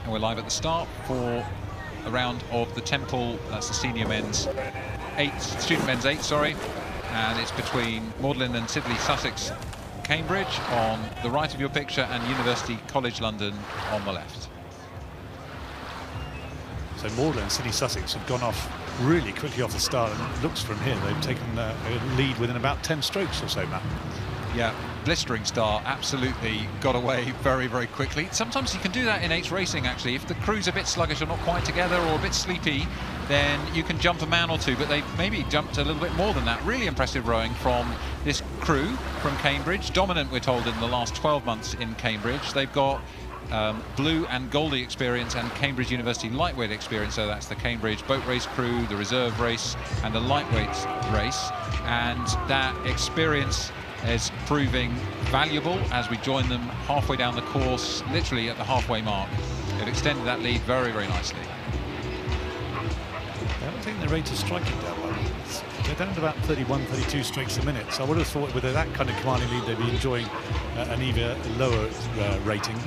And we're live at the start for a round of the Temple, that's the senior men's 8, student men's 8, sorry. And it's between Magdalene and Sidney Sussex, Cambridge on the right of your picture and University College London on the left. So Magdalene and Sidney Sussex have gone off really quickly off the start, and it looks from here they've taken a lead within about 10 strokes or so, Matt. Yeah, blistering start, absolutely got away very, very quickly. Sometimes you can do that in 8's racing, actually. If the crew's a bit sluggish or not quite together or a bit sleepy, then you can jump a man or two, but they maybe jumped a little bit more than that. Really impressive rowing from this crew from Cambridge. Dominant, we're told, in the last 12 months in Cambridge. They've got blue and goldie experience and Cambridge University lightweight experience, so that's the Cambridge boat race crew, the reserve race and the lightweight race, and that experience is proving valuable as we join them halfway down the course, literally at the halfway mark. They've extended that lead very, very nicely. I don't think the rate of striking down well. They're down to about 31, 32 strokes a minute, so I would have thought with that kind of commanding lead they'd be enjoying an even lower rating.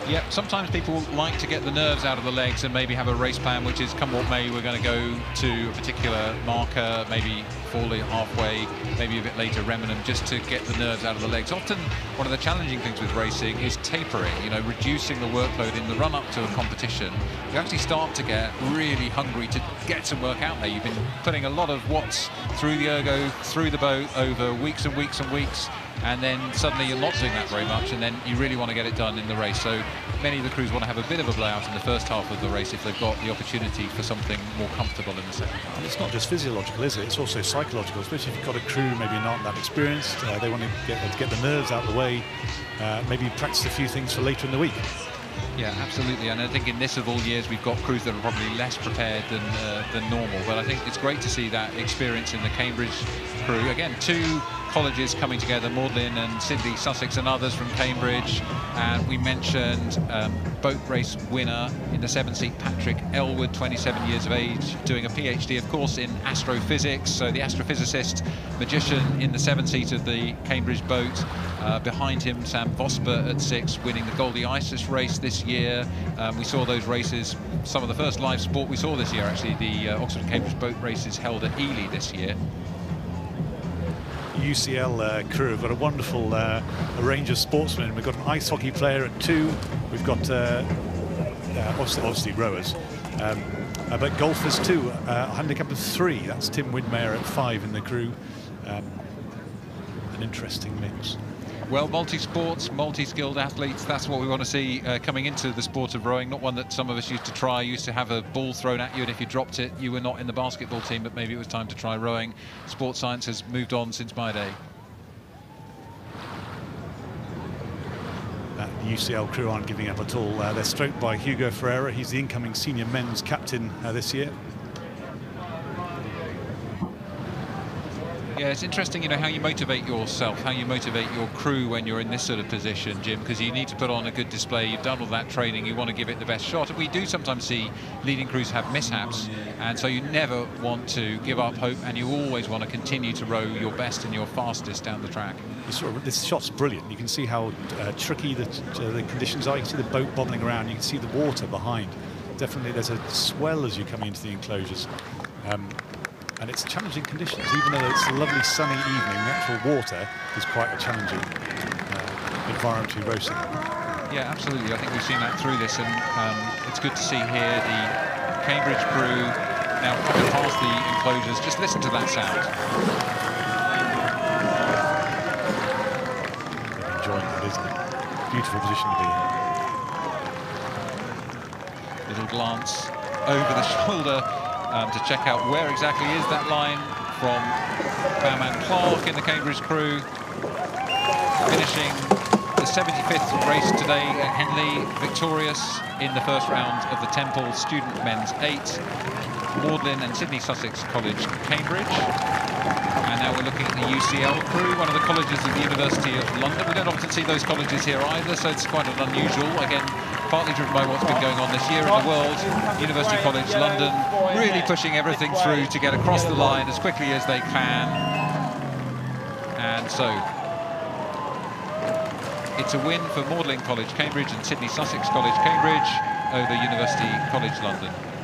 Yeah, sometimes people like to get the nerves out of the legs and maybe have a race plan which is, come what may, we're going to go to a particular marker, maybe falling halfway, maybe a bit later Remenham, just to get the nerves out of the legs. Often one of the challenging things with racing is tapering, you know, reducing the workload in the run-up to a competition. You actually start to get really hungry to get some work out there. You've been putting a lot of watts through the ergo, through the boat over weeks and weeks and weeks, and then suddenly you're not doing that very much, and then you really want to get it done in the race. So many of the crews want to have a bit of a blowout in the first half of the race if they've got the opportunity for something more comfortable in the second half. And it's not just physiological, is it? It's also psychological, especially if you've got a crew maybe not that experienced. They want to get the nerves out of the way, maybe practice a few things for later in the week. Yeah, absolutely, and I think in this of all years we've got crews that are probably less prepared than normal, but I think it's great to see that experience in the Cambridge crew. Again, 2 colleges coming together, Magdalene and Sidney Sussex and others from Cambridge, and we mentioned boat race winner in the 7th-seat Patrick Elwood, 27 years of age, doing a PhD, of course, in astrophysics, so the astrophysicist magician in the 7th seat of the Cambridge boat. Behind him, Sam Vosper at 6, winning the Goldie Isis race this year. We saw those races, some of the first live sport we saw this year, actually. The Oxford and Cambridge boat races held at Ely this year. UCL crew have got a wonderful range of sportsmen. We've got an ice hockey player at 2. We've got obviously rowers, but golfers too. A handicap of 3. That's Tim Widmeyer at 5 in the crew. An interesting mix. Well, multi-sports, multi-skilled athletes, that's what we want to see coming into the sport of rowing. Not one that some of us used to try. Used to have a ball thrown at you, and if you dropped it, you were not in the basketball team, but maybe it was time to try rowing. Sports science has moved on since my day. The UCL crew aren't giving up at all. They're stroked by Hugo Ferreira. He's the incoming senior men's captain this year. Yeah, it's interesting, you know, how you motivate yourself, how you motivate your crew when you're in this sort of position, Jim, because you need to put on a good display. You've done all that training, you want to give it the best shot. And we do sometimes see leading crews have mishaps, and so you never want to give up hope, and you always want to continue to row your best and your fastest down the track. This shot's brilliant. You can see how tricky the conditions are. You can see the boat bobbling around. You can see the water behind. Definitely there's a swell as you come into the enclosures. And it's challenging conditions, even though it's a lovely sunny evening. The actual water is quite a challenging environment to be racing. Yeah, absolutely. I think we've seen that through this, and it's good to see here the Cambridge crew now coming past the enclosures. Just listen to that sound. They're enjoying it, isn't it? Beautiful position to be in. Little glance over the shoulder to check out where exactly is that line from Bowman Clark in the Cambridge crew, finishing the 75th race today at Henley, victorious in the first round of the Temple Student Men's 8, Magdalene and Sidney Sussex College, Cambridge. And now we're looking at the UCL crew, one of the colleges of the University of London. We don't often see those colleges here either, so it's quite an unusual, again, partly driven by what's been going on this year in the world. University College London really pushing everything through to get across the line as quickly as they can. And so It's a win for Magdalene College, Cambridge, and Sidney Sussex College, Cambridge, over University College London.